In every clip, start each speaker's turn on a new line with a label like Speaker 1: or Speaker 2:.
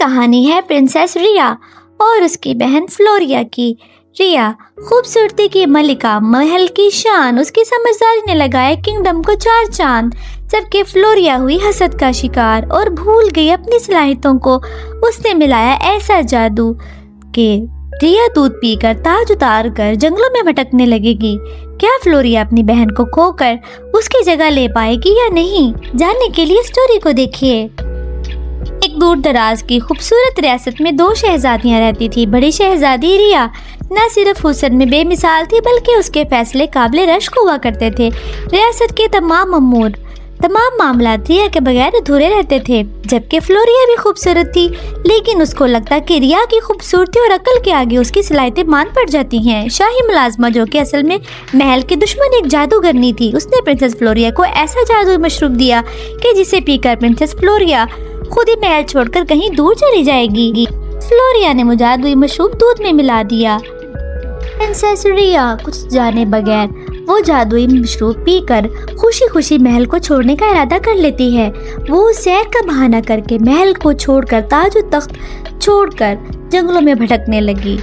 Speaker 1: کہانی ہے پرنسس ریا اور اس کی بہن فلوریا کی۔ ریا خوبصورتی کی ملکہ، محل کی شان، اس کی سمجھداری نے لگائے کنگڈم کو 4 چاند، جبکہ فلوریا ہوئی حسد کا شکار اور بھول گئی اپنی صلاحیتوں کو۔ اس نے ملایا ایسا جادو کہ ریا دودھ پی کر، تاج اتار کر جنگلوں میں بھٹکنے لگے گی۔ کیا فلوریا اپنی بہن کو کھو کر اس کی جگہ لے پائے گی یا نہیں؟ جاننے کے لیے اسٹوری کو دیکھیے۔ ایک دور دراز کی خوبصورت ریاست میں 2 شہزادیاں رہتی تھی۔ بڑی شہزادی ریا نہ صرف حسن میں بے مثال تھی بلکہ اس کے فیصلے قابل رشک ہوا کرتے تھے۔ ریاست کے تمام امور، تمام معاملات ریا کے بغیر ادھورے رہتے تھے۔ جبکہ فلوریا بھی خوبصورت تھی، لیکن اس کو لگتا کہ ریا کی خوبصورتی اور عقل کے آگے اس کی صلاحیتیں مان پڑ جاتی ہیں۔ شاہی ملازمہ جو کہ اصل میں محل کی دشمن ایک جادوگرنی تھی، اس نے پرنسس فلوریا کو ایسا جادوئی مشروب دیا کہ جسے پی کر پرنسس فلوریا خود ہی محل چھوڑ کر کہیں دور چلی جائے گی۔ فلوریا نے وہ جادوئی مشروب دودھ میں ملا دیا۔ پرنسس ریا کچھ جانے بغیر وہ جادوئی مشروب پی کر خوشی خوشی محل کو چھوڑنے کا ارادہ کر لیتی ہے۔ وہ سیر کا بہانہ کر کے محل کو چھوڑ کر تاج و تخت چھوڑ کر جنگلوں میں بھٹکنے لگی۔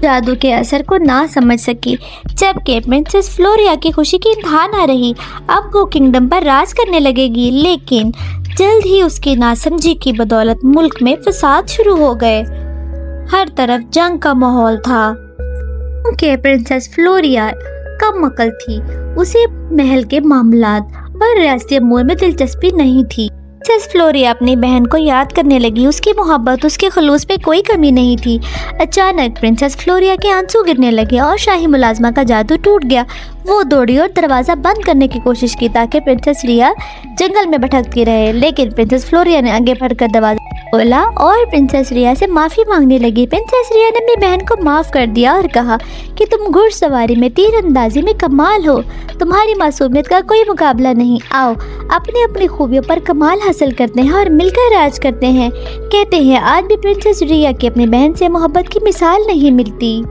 Speaker 1: جادو کے اثر کو نہ سمجھ سکی، جبکہ پرنسس فلوریا کی خوشی کی انتہا نہ رہی۔ اب وہ کنگڈم پر راج کرنے لگے گی، لیکن جلد ہی اس کی ناسمجھی کی بدولت ملک میں فساد شروع ہو گئے۔ ہر طرف جنگ کا ماحول تھا کہ پرنسس فلوریا کم عقل تھی، اسے محل کے معاملات اور ریاستی امور میں دلچسپی نہیں تھی۔ پرنسس فلوریا اپنی بہن کو یاد کرنے لگی، اس کی محبت، اس کے خلوص پہ کوئی کمی نہیں تھی۔ اچانک پرنسس فلوریا کے آنسو گرنے لگے اور شاہی ملازمہ کا جادو ٹوٹ گیا۔ وہ دوڑی اور دروازہ بند کرنے کی کوشش کی تاکہ پرنسس ریا جنگل میں بھٹکتی رہے، لیکن پرنسس فلوریا نے آگے بڑھ کر دروازہ کھولا اور پرنسس ریا سے معافی مانگنے لگی۔ پرنسس ریا نے اپنی بہن کو معاف کر دیا اور کہا کہ تم گھڑ سواری میں، تیر اندازی میں کمال ہو، تمہاری معصومیت کا کوئی مقابلہ نہیں۔ آؤ اپنی اپنی خوبیوں پر کمال حاصل کرتے ہیں اور مل کر راج کرتے ہیں۔ کہتے ہیں آج بھی پرنسس ریا کی اپنی بہن سے محبت کی مثال نہیں ملتی۔